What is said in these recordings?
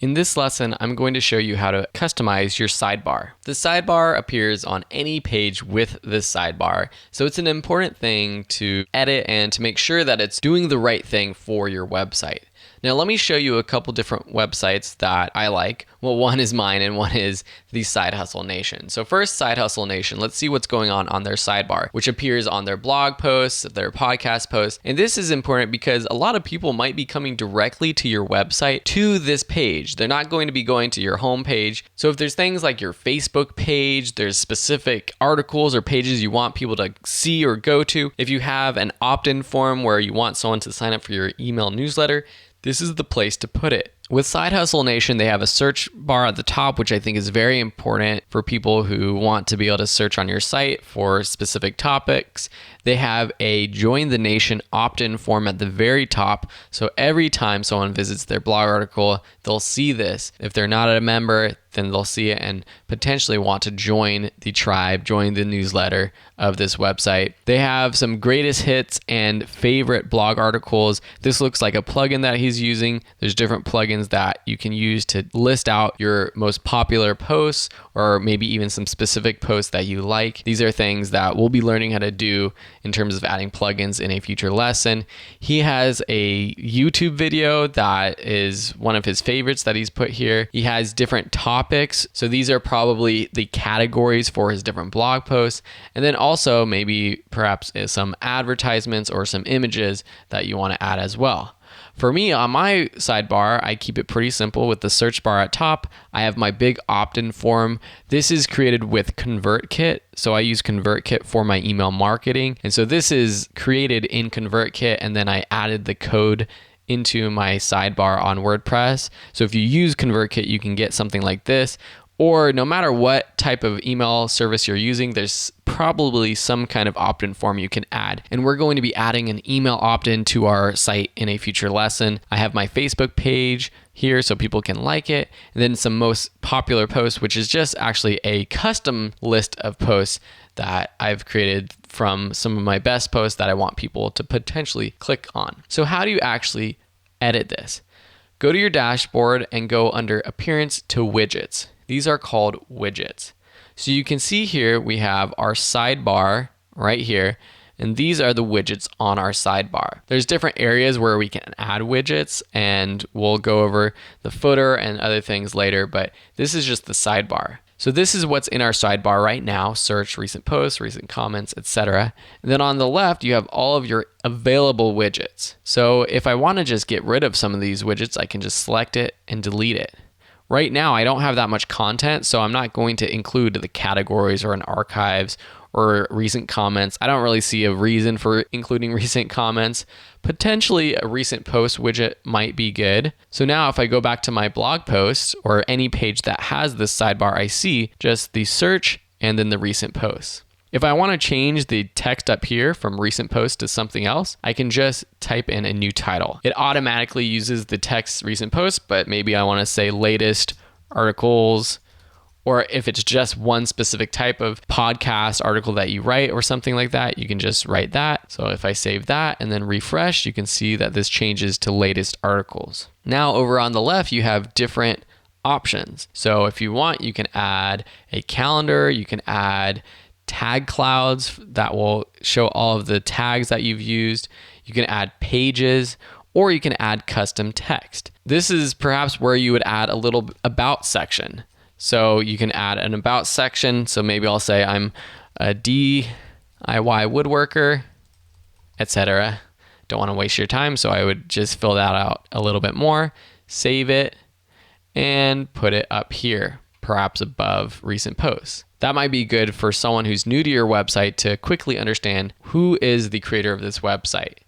In this lesson, I'm going to show you how to customize your sidebar. The sidebar appears on any page with this sidebar, so it's an important thing to edit and to make sure that it's doing the right thing for your website. Now let me show you a couple different websites that I like. Well, one is mine and one is the Side Hustle Nation. So first, Side Hustle Nation, let's see what's going on their sidebar, which appears on their blog posts, their podcast posts. And this is important because a lot of people might be coming directly to your website to this page. They're not going to be going to your home page. So if there's things like your Facebook page, there's specific articles or pages you want people to see or go to. If you have an opt-in form where you want someone to sign up for your email newsletter, this is the place to put it. With Side Hustle Nation, they have a search bar at the top, which I think is very important for people who want to be able to search on your site for specific topics. They have a Join the Nation opt-in form at the very top. So every time someone visits their blog article, they'll see this. If they're not a member, then they'll see it and potentially want to join the tribe, join the newsletter of this website. They have some greatest hits and favorite blog articles. This looks like a plugin that he's using. There's different plugins that you can use to list out your most popular posts or maybe even some specific posts that you like. These are things that we'll be learning how to do in terms of adding plugins in a future lesson. He has a YouTube video that is one of his favorites that he's put here. He has different topics. So these are probably the categories for his different blog posts. And then also maybe perhaps some advertisements or some images that you want to add as well. For me, on my sidebar, I keep it pretty simple with the search bar at top. I have my big opt-in form. This is created with ConvertKit. So I use ConvertKit for my email marketing. And so this is created in ConvertKit, and then I added the code into my sidebar on WordPress. So if you use ConvertKit, you can get something like this. Or no matter what type of email service you're using, there's probably some kind of opt-in form you can add. And we're going to be adding an email opt-in to our site in a future lesson. I have my Facebook page here so people can like it. And then some most popular posts, which is just actually a custom list of posts that I've created from some of my best posts that I want people to potentially click on. So how do you actually edit this? Go to your dashboard and go under Appearance to Widgets. These are called widgets. So you can see here we have our sidebar right here, and these are the widgets on our sidebar. There's different areas where we can add widgets, and we'll go over the footer and other things later, but this is just the sidebar. So this is what's in our sidebar right now: search, recent posts, recent comments, etc. And then on the left, you have all of your available widgets. So if I want to just get rid of some of these widgets, I can just select it and delete it. Right now, I don't have that much content, so I'm not going to include the categories or an archives or recent comments. I don't really see a reason for including recent comments. Potentially a recent post widget might be good. So now if I go back to my blog posts or any page that has this sidebar, I see just the search and then the recent posts. If I want to change the text up here from recent post to something else, I can just type in a new title. It automatically uses the text recent post, but maybe I want to say latest articles, or if it's just one specific type of podcast article that you write or something like that, you can just write that. So if I save that and then refresh, you can see that this changes to latest articles. Now over on the left, you have different options. So if you want, you can add a calendar, you can add tag clouds that will show all of the tags that you've used. You can add pages, or you can add custom text. This is perhaps where you would add a little about section. So you can add an about section. So maybe I'll say I'm a DIY woodworker, etc. Don't want to waste your time, so I would just fill that out a little bit more, save it, and put it up here, perhaps above recent posts. That might be good for someone who's new to your website to quickly understand who is the creator of this website.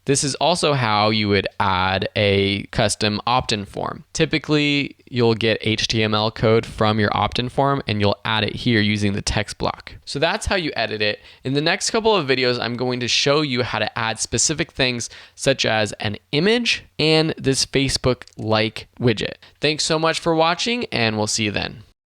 This is also how you would add a custom opt-in form. Typically, you'll get HTML code from your opt-in form and you'll add it here using the text block. So that's how you edit it. In the next couple of videos, I'm going to show you how to add specific things such as an image and this Facebook like widget. Thanks so much for watching, and we'll see you then.